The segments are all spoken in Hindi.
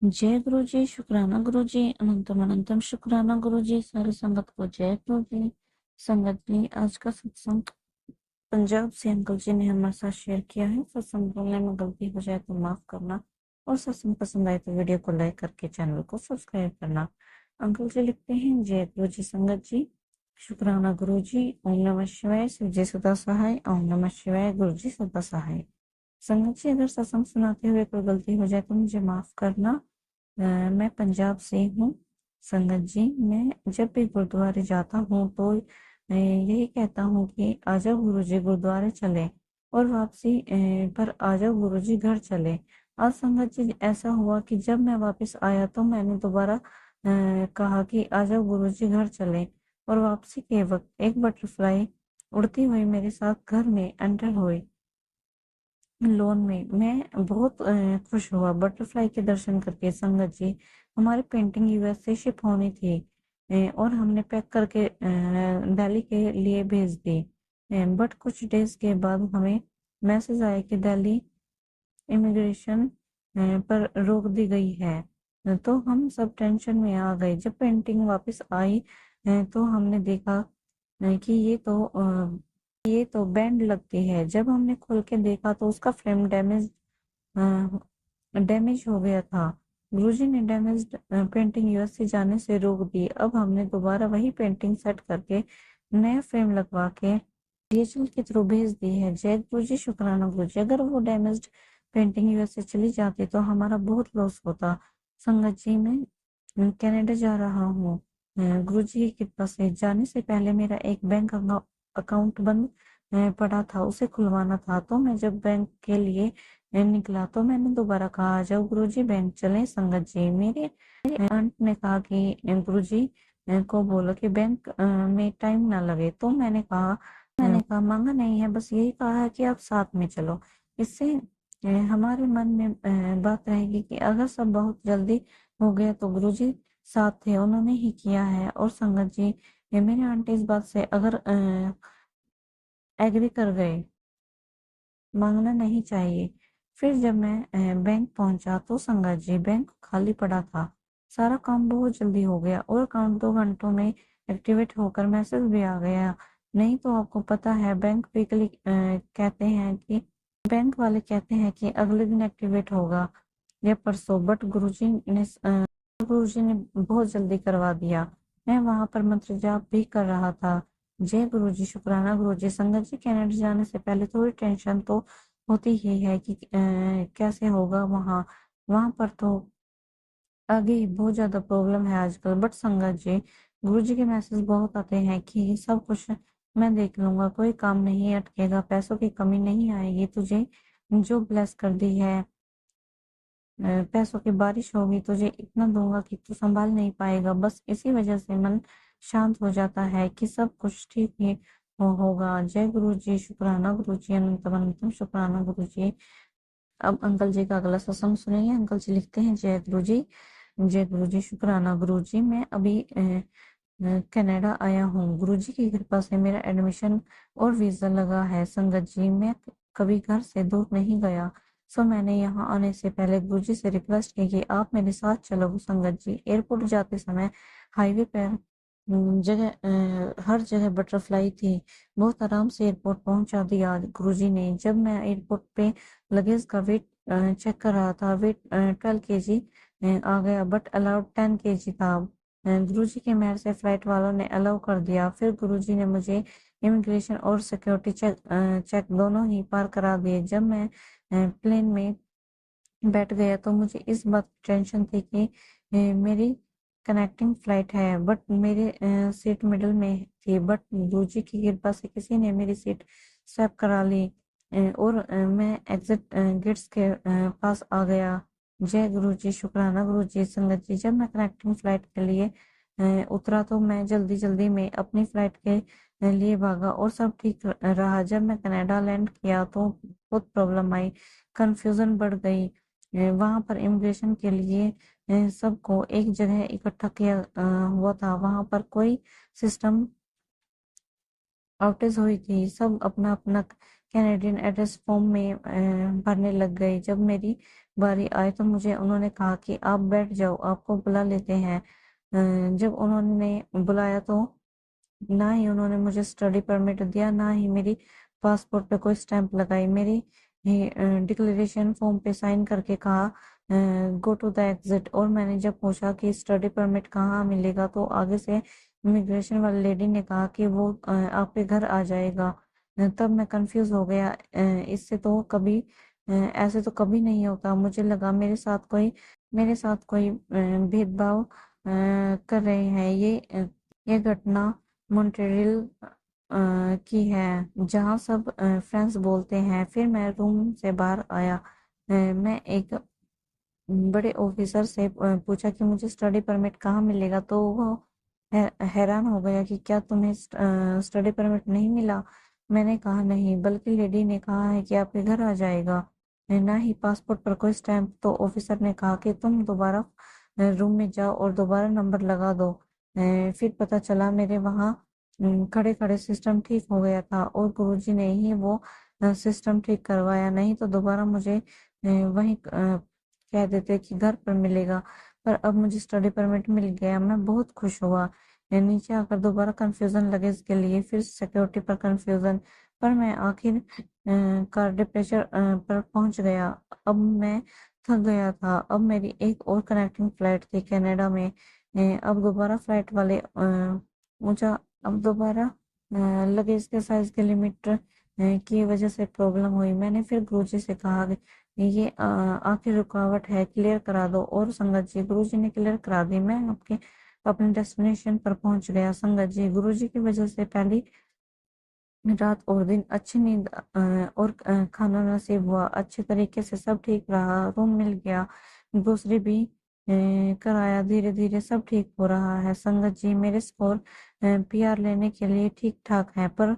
जय गुरु जी, शुक्राना गुरु जी, अनंतम अनंतम शुक्राना गुरु जी। सारी संगत को जय गुरु जी। संगत जी, आज का सत्संग पंजाब से अंकल जी ने हमारे साथ शेयर किया है। सत्संग बोलने में गलती हो जाए तो माफ करना, और सत्संग पसंद आए तो वीडियो को लाइक करके चैनल को सब्सक्राइब करना। अंकल जी लिखते हैं, जय गुरु जी। संगत जी, शुक्राना गुरु जी। ओम नमः शिवाय। शिव जी सदा सहाय। ओम नमः शिवाय। गुरु जी सदा सहाय। संगत जी, अगर सत्संग सुनाते हुए कोई गलती हो जाए तो मुझे माफ करना। मैं पंजाब से हूँ। संगत जी, मैं जब भी गुरुद्वारे जाता हूँ तो यही कहता हूँ कि आजाओ गुरु जी गुरुद्वारे चले, और वापसी पर आजाओ गुरु जी घर चले। आज संगत जी ऐसा हुआ कि जब मैं वापस आया तो मैंने दोबारा कहा कि आजाओ गुरु जी घर चले, और वापसी के वक्त एक बटरफ्लाई उड़ती हुई मेरे साथ घर में एंटर हुई। लोन में मैं बहुत खुश हुआ बटरफ्लाई के दर्शन करके। संगत जी, हमारी पेंटिंग यूएस से शिप होनी थी, और हमने पैक करके दिल्ली के लिए भेज दी। बट कुछ डेज के बाद हमें मैसेज आया कि दिल्ली इमिग्रेशन पर रोक दी गई है। तो हम सब टेंशन में आ गए। जब पेंटिंग वापस आई तो हमने देखा कि ये तो बैंड लगती है। जब हमने खोल के देखा तो उसका फ्रेम डैमेज हो गया था। गुरुजी ने डैमेज्ड पेंटिंग यूएस से जाने से रोक दी। अब हमने दोबारा वही पेंटिंग सेट करके नया फ्रेम लगवा के डीएचएल के थ्रू भेज दी है। जय गुरुजी, शुक्राना गुरुजी। अगर वो डैमेज्ड पेंटिंग यूएस से चली जाती तो हमारा बहुत लॉस होता। संगत जी, मैं कनाडा जा रहा हूँ। गुरुजी की कृपा से जाने से पहले मेरा एक बैंक अकाउंट बंद पड़ा था, उसे खुलवाना था। तो मैं जब बैंक के लिए निकला तो मैंने दोबारा कहा, आ जाओ गुरुजी बैंक चले। संगत जी, मेरे आंट ने कहा कि गुरुजी को बोलो कि बैंक में टाइम ना लगे। तो मैंने कहा मांगा नहीं है, बस यही कहा है कि आप साथ में चलो। इससे हमारे मन में बात रहेगी कि अगर सब बहुत जल्दी हो गया तो गुरुजी साथ थे, उन्होंने ही किया है। और संगत जी, मेरे आंटी इस बात से अगर एग्री कर गए, मांगना नहीं चाहिए। फिर जब मैं बैंक पहुंचा तो संगत जी बैंक खाली पड़ा था। सारा काम बहुत जल्दी हो गया, और अकाउंट 2 घंटों में एक्टिवेट होकर मैसेज भी आ गया। नहीं तो आपको पता है बैंक वाले कहते हैं कि अगले दिन एक्टिवेट होगा या परसों। बट गुरुजी ने बहुत जल्दी करवा दिया। मैं वहां पर मंत्र जाप भी कर रहा था। जय गुरुजी, शुक्राना गुरुजी। संगत जी, कनाडा जाने से पहले थोड़ी टेंशन तो होती ही है कि कैसे होगा वहां वहां पर तो आगे बहुत ज्यादा प्रॉब्लम है आजकल। बट संगत जी, गुरुजी के मैसेज बहुत आते हैं कि सब कुछ मैं देख लूंगा, कोई काम नहीं अटकेगा, पैसों की कमी नहीं आएगी, तुझे जो ब्लेस कर दी है पैसों की बारिश होगी, तुझे इतना दूंगा कि तू संभाल नहीं पाएगा। बस इसी वजह से मन शांत हो जाता है कि सब कुछ ठीक ही होगा। जय गुरु जी, शुक्राना गुरु जी, अनंतम अनंतम शुक्राना गुरु जी। अब अंकल जी का अगला सत्संग सुनिए। अंकल जी लिखते हैं, जय गुरु जी। जय गुरु जी, शुक्राना गुरु जी। मैं अभी कनाडा आया हूँ। गुरु जी की कृपा से मेरा एडमिशन और वीजा लगा है। संगत जी, मैं कभी घर से दूर नहीं गया, सो मैंने यहाँ आने से पहले गुरुजी से रिक्वेस्ट की कि आप मेरे साथ चलो। संगत जी, एयरपोर्ट जाते समय हाईवे पर हर जगह बटरफ्लाई थी। बहुत आराम से एयरपोर्ट पहुंचा दिया गुरुजी ने। जब मैं एयरपोर्ट पे लगेज का वेट चेक कर रहा था, वेट 12 kg आ गया, बट अलाउड 10 kg था। गुरुजी के मेहर से फ्लाइट वालों ने अलाउ कर दिया। फिर गुरुजी ने मुझे इमिग्रेशन और सिक्योरिटी चेक दोनों ही पार करा दिए। जब मैं प्लेन में बैठ गया तो मुझे इस बात की टेंशन थी कि मेरी कनेक्टिंग फ्लाइट है, बट मेरी सीट मिडल में थी। बट गुरुजी की कृपा से किसी ने मेरी सीट स्वैप करा ली, और मैं एग्जिट गेट्स के पास आ गया। जय गुरु जी, शुक्राना गुरु जी। संगत जी, जब मैं कनेक्टिंग फ्लाइट के लिए उतरा तो मैं जल्दी जल्दी में अपनी फ्लाइट के लिए भागा, और सब ठीक रहा। जब मैं कनाडा लैंड किया तो बहुत प्रॉब्लम आई, कंफ्यूजन बढ़ गई। वहां पर इमिग्रेशन के लिए सबको एक जगह इकट्ठा किया हुआ था। वहां पर कोई सिस्टम आउटेज हुई थी, सब अपना अपना कैनेडियन एड्रेस फॉर्म में भरने लग गई। जब मेरी बारी आई तो मुझे उन्होंने कहा कि आप बैठ जाओ, आपको बुला लेते हैं। जब उन्होंने बुलाया तो ना ही उन्होंने मुझे स्टडी परमिट दिया, ना ही मेरी पासपोर्ट पे कोई स्टैंप लगाई। मेरी डिक्लेरेशन फॉर्म पे साइन करके कहा गो टू द एग्जिट। और मैंने जब पूछा कि स्टडी परमिट कहाँ मिलेगा तो आगे से इमिग्रेशन वाली लेडी ने कहा कि वो आपके घर आ जाएगा। तब मैं कंफ्यूज हो गया। इससे तो कभी ऐसे तो कभी नहीं होता। मुझे लगा मेरे साथ कोई भेदभाव कर रहे हैं। ये घटना मॉन्ट्रियल की है, जहाँ सब फ्रेंच बोलते हैं। फिर मैं रूम से बाहर आया। मैं एक बड़े ऑफिसर से पूछा कि मुझे स्टडी परमिट कहाँ मिलेगा, तो वो हैरान हो गया कि क्या तुम्हें स्टडी परमिट नहीं मिला। मैंने कहा नहीं, बल्कि लेडी ने कहा है कि आपके घर आ जाएगा। ना ही पासपोर्ट पर कोई स्टैंप। तो ऑफिसर ने कहा कि तुम दोबारा रूम में जाओ और दोबारा नंबर लगा दो। फिर पता चला मेरे वहाँ खड़े खड़े सिस्टम ठीक हो गया था और गुरुजी ने ही वो सिस्टम ठीक करवाया, नहीं तो दोबारा मुझे वहीं कह देते कि घर पर मिलेगा। पर अब मुझे स्टडी परमिट मिल गया। मैं बहुत खुश हुआ। नीचे आकर दोबारा कंफ्यूजन लगेज के लिए, फिर सिक्योरिटी पर कंफ्यूजन। पर मैं आखिर कार डिपेचर पर पहुंच गया। अब मैं थक गया था। अब मेरी एक और कनेक्टिंग फ्लाइट थी कनाडा में। अब दोबारा फ्लाइट वाले ऊंचा अब दोबारा लगेज के साइज के लिमिट की वजह से प्रॉब्लम हुई। मैंने फिर गुरुजी से कहा ये आखिर रुकावट है, क्लियर करा दो। और संगत जी, गुरुजी ने क्लियर करा दी। मैं अपने डेस्टिनेशन पर पहुंच गया। संगत जी, गुरुजी की वजह से पहली रात और दिन अच्छी नींद और खाना नसीब हुआ। अच्छे तरीके से सब ठीक रहा। रूम मिल गया, ग्रोसरी भी कराया। धीरे धीरे सब ठीक हो रहा है। संगत जी, मेरे स्कोर पीआर लेने के लिए ठीक ठाक है, पर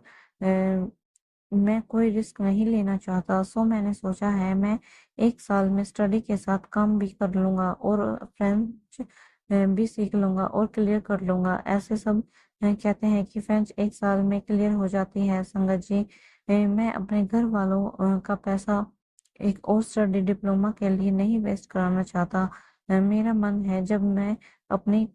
मैं कोई रिस्क नहीं लेना चाहता। सो मैंने सोचा है मैं 1 साल में स्टडी के साथ काम भी कर लूंगा और फ्रेंच भी सीख लूंगा और क्लियर कर लूंगा। ऐसे सब कहते हैं कि फ्रेंच 1 साल में क्लियर हो जाती है। संगत जी, मैं अपने घर वालों का पैसा एक और स्टडी डिप्लोमा के लिए नहीं वेस्ट कराना चाहता। मेरा मन है जब मैं अपनी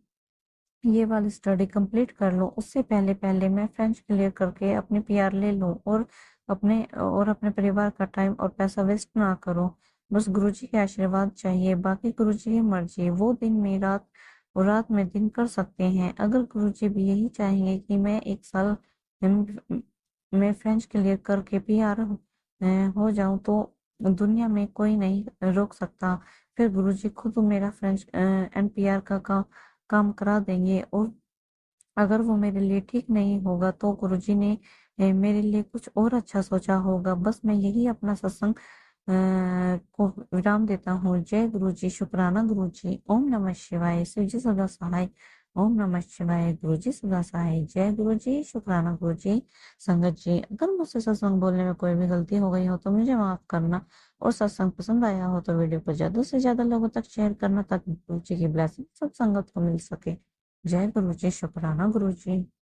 ये वाली स्टडी कंप्लीट कर लूँ, उससे पहले पहले मैं फ्रेंच क्लियर करके अपनी पीआर ले लूँ और अपने परिवार का टाइम और पैसा वेस्ट ना करूँ। बस गुरुजी के आशीर्वाद चाहिए, बाकी गुरुजी की मर्जी। वो दिन में रात और रात में दिन कर सकते हैं। अगर गुरुजी भी यही चाहेंगे कि मैं 1 साल में फ्रेंच क्लियर करके पीआर हो जाऊं तो दुनिया में कोई नहीं रोक सकता। फिर गुरुजी खुद मेरा फ्रेंच एनपीआर का काम करा देंगे। और अगर वो मेरे लिए ठीक नहीं होगा तो गुरुजी ने मेरे लिए कुछ और अच्छा सोचा होगा। बस मैं यही अपना सत्संग को विराम देता हूँ। जय गुरुजी, शुक्राना गुरुजी। ओम नमः शिवाय। शिव जी सदा सहाय। ओम नमः शिवाय। गुरुजी सदा सहाय। जय गुरुजी, शुक्राना गुरुजी। संगत जी, अगर मुझसे सत्संग बोलने में कोई भी गलती हो गई हो तो मुझे माफ करना। और सत्संग पसंद आया हो तो वीडियो को ज्यादा से ज्यादा लोगों तक शेयर करना, ताकि गुरुजी की ब्लेसिंग सब संगत को मिल सके। जय गुरु जी, शुक्राना गुरु जी।